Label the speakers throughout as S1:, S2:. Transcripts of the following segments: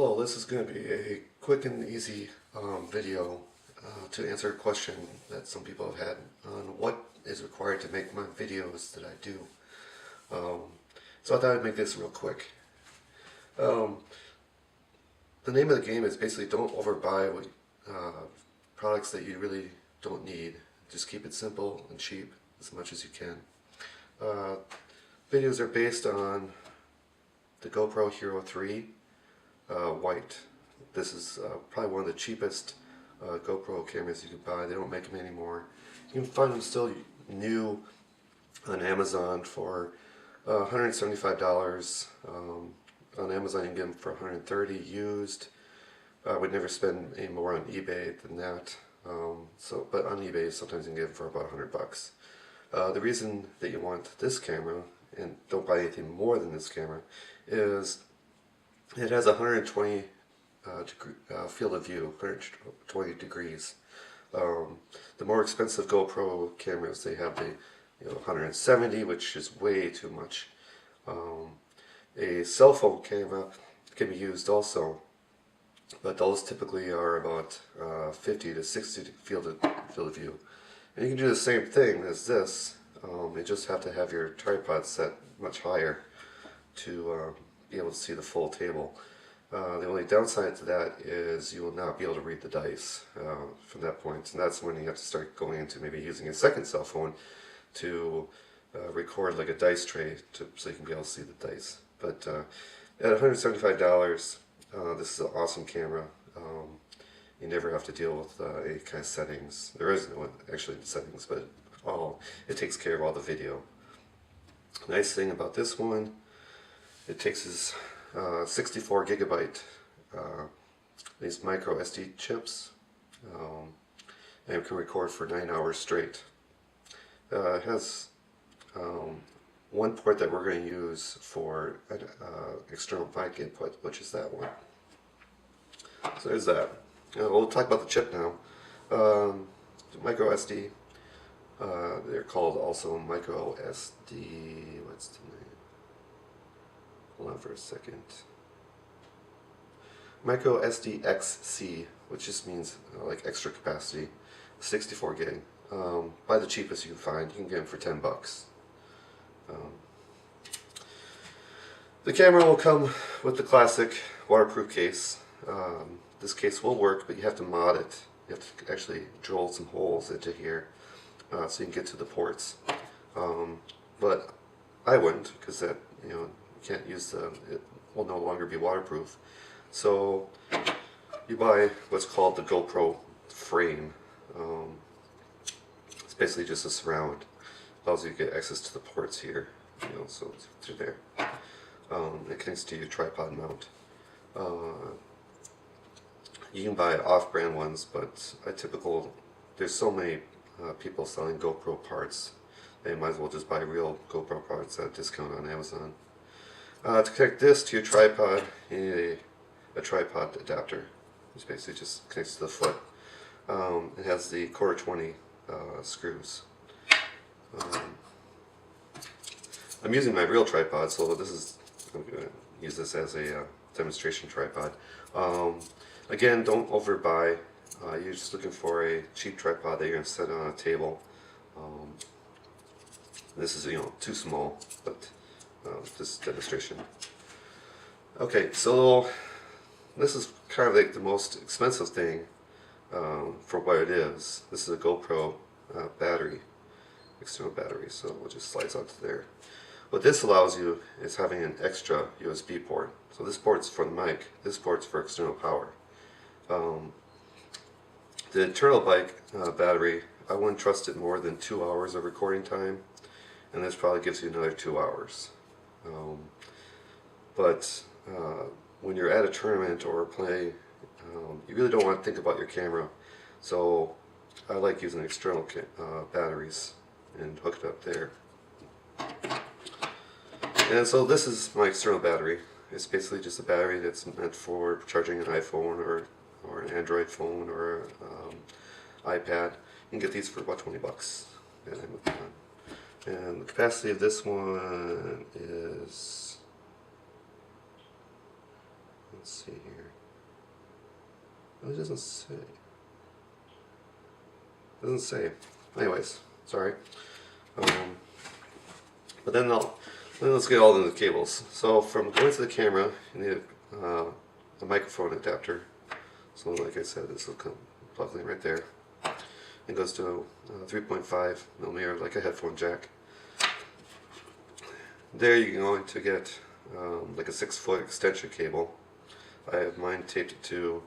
S1: Hello, this is going to be a quick and easy video to answer a question that some people have had on what is required to make my videos that I do. So I thought I'd make this real quick. The name of the game is basically don't overbuy products that you really don't need. Just keep it simple and cheap as much as you can. Videos are based on the GoPro Hero 3 white. This is probably one of the cheapest GoPro cameras you can buy. They don't make them anymore. You can find them still new on Amazon for $175. On Amazon you can get them for $130 used. I would never spend any more on eBay than that. But on eBay sometimes you can get them for about $100. The reason that you want this camera, and don't buy anything more than this camera, is it has a 120 field of view, 120 degrees. The more expensive GoPro cameras, they have the 170, which is way too much. A cell phone camera can be used also, but those typically are about 50 to 60 field of view. And you can do the same thing as this. You just have to have your tripod set much higher to be able to see the full table. The only downside to that is you will not be able to read the dice from that point, and that's when you have to start going into maybe using a second cell phone to record like a dice tray so you can be able to see the dice. But at $175, this is an awesome camera. You never have to deal with any kind of settings. There is no actually settings, but it takes care of all the video. Nice thing about this one, it takes his 64 gigabyte these MicroSD chips, and it can record for 9 hours straight. It has one port that we're going to use for an external mic input, which is that one. So there's that. We'll talk about the chip now. MicroSD. They're called also MicroSD. What's the name? Hold on for a second. MicroSDXC, which just means like extra capacity, 64 gig. Buy the cheapest you can find. You can get them for $10. The camera will come with the classic waterproof case. This case will work, but you have to mod it. You have to actually drill some holes into here so you can get to the ports. But I wouldn't, because that you can't use it will no longer be waterproof. So you buy what's called the GoPro Frame. It's basically just a surround. Allows you to get access to the ports here, so through there. It connects to your tripod mount. You can buy off-brand ones, but there's so many people selling GoPro parts, they might as well just buy real GoPro parts at a discount on Amazon. To connect this to your tripod, you need a tripod adapter, which basically just connects to the foot. It has the 1/4-20 screws. I'm using my real tripod, so I'm going to use this as a demonstration tripod. Again, don't overbuy. You're just looking for a cheap tripod that you're going to set on a table. This is too small, but this demonstration. Okay, so this is kind of like the most expensive thing for what it is. This is a GoPro battery, external battery, so it just slides onto there. What this allows you is having an extra USB port. So this port's for the mic, this port's for external power. The internal battery, I wouldn't trust it more than 2 hours of recording time, and this probably gives you another 2 hours. But when you're at a tournament or play, you really don't want to think about your camera. So I like using external batteries and hook it up there. And so this is my external battery. It's basically just a battery that's meant for charging an iPhone or an Android phone or iPad. You can get these for about $20. And the capacity of this one is Let's see here. Oh, it doesn't say. Doesn't say. Anyways, sorry. But then let's get all into the cables. So from going to the camera, you need a microphone adapter. So like I said, this will come plug in right there. It goes to 3.5 millimeter, like a headphone jack. There you're going to get like a 6-foot extension cable. I have mine taped to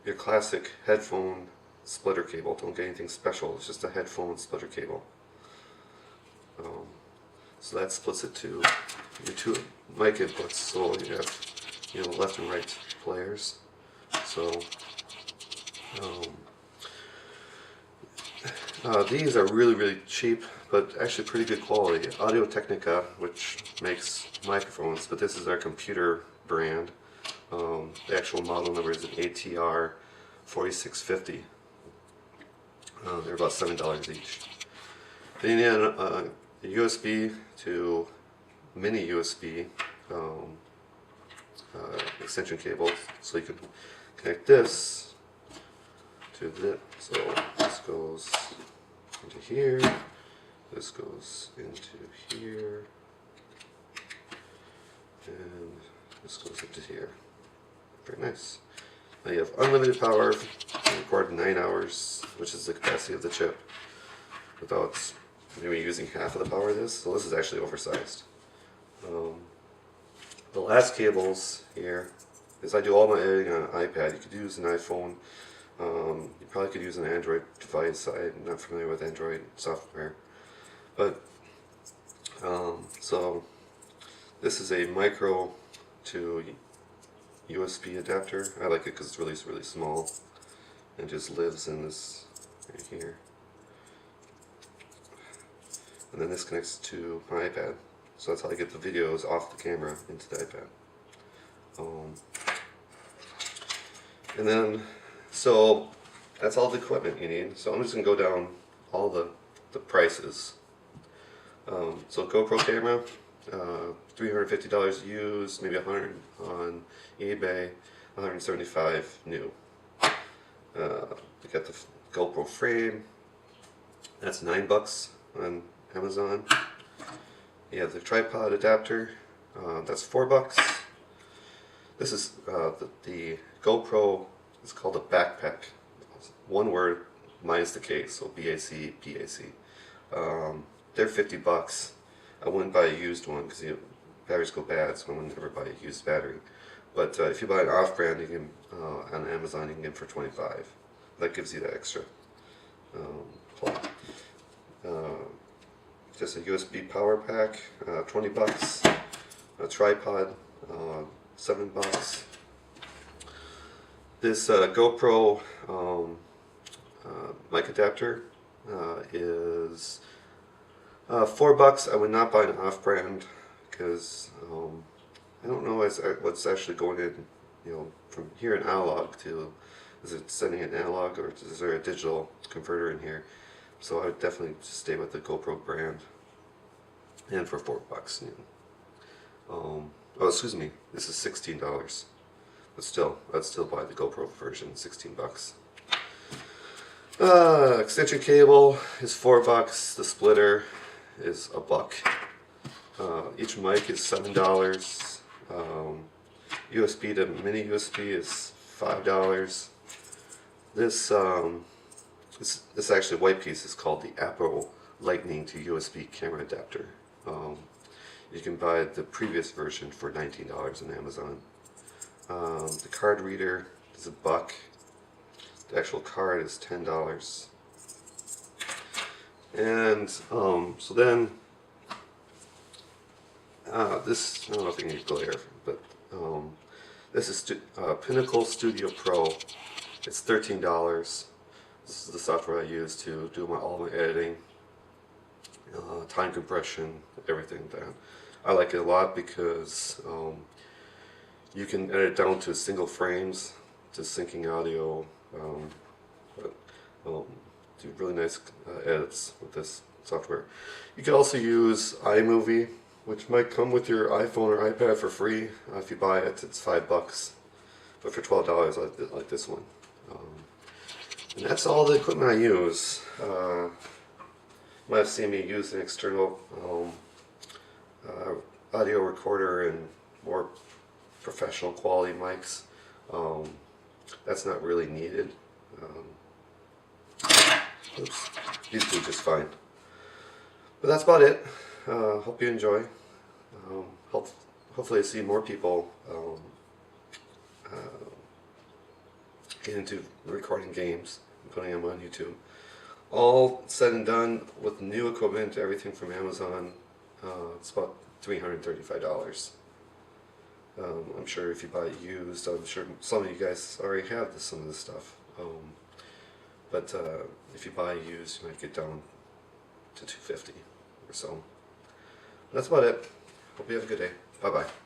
S1: your classic headphone splitter cable. Don't get anything special, it's just a headphone splitter cable. So that splits it to your two mic inputs, so you have left and right players. So these are really cheap, but actually pretty good quality. Audio-Technica, which makes microphones, but this is our computer brand. The actual model number is an ATR4650. They're about $7 each. Then you need a USB to mini USB extension cable, so you can connect this to this. So this goes into here, this goes into here, and this goes into here. Very nice. Now you have unlimited power. You record 9 hours, which is the capacity of the chip, without maybe using half of the power of this. So this is actually oversized. The last cables here is I do all my editing on an iPad. You could use an iPhone. You probably could use an Android device. I'm not familiar with Android software, but so this is a micro to USB adapter. I like it because it's really small and just lives in this right here. And then this connects to my iPad, so that's how I get the videos off the camera into the iPad. And then, so that's all the equipment you need. So I'm just going to go down all the prices. So GoPro camera, $350 used, maybe $100 on eBay, $175 new. You got the GoPro frame, that's $9 on Amazon. You have the tripod adapter, that's $4. This is the GoPro, it's called a BacPac. One word minus the K, so BAC, PAC. They're $50. I wouldn't buy a used one because batteries go bad, so I would never buy a used battery. But if you buy an off-brand, you can on Amazon you can get them for $25. That gives you that extra plug. Just a USB power pack, $20. A tripod, $7. This GoPro mic adapter is $4. I would not buy an off-brand because I don't know what's actually going in, from here in analog to, is it sending an analog or is there a digital converter in here? So I would definitely just stay with the GoPro brand, and for $4. Oh, excuse me, this is $16, but still, I'd still buy the GoPro version, $16. Extension cable is $4. The splitter is $1. Each mic is $7. USB to mini USB is $5. This actually white piece is called the Apple Lightning to USB camera adapter. You can buy the previous version for $19 on Amazon. The card reader is $1. The actual card is $10. And so then this, I don't know if you need glare, but this is Pinnacle Studio Pro. It's $13. This is the software I use to do all my editing, time compression, everything like that. I like it a lot because you can edit down to single frames, to syncing audio, do really nice edits with this software. You can also use iMovie which might come with your iPhone or iPad for free. If you buy it, it's $5, but for $12, I like this one. And that's all the equipment I use. You might have seen me use an external audio recorder and more professional quality mics. That's not really needed. Oops, these do just fine. But that's about it. Hope you enjoy. Hopefully I see more people get into recording games and putting them on YouTube. All said and done with new equipment, everything from Amazon, it's about $335. I'm sure if you buy it used, I'm sure some of you guys already have some of this stuff. But if you buy used, you might get down to $250 or so. That's about it. Hope you have a good day. Bye bye.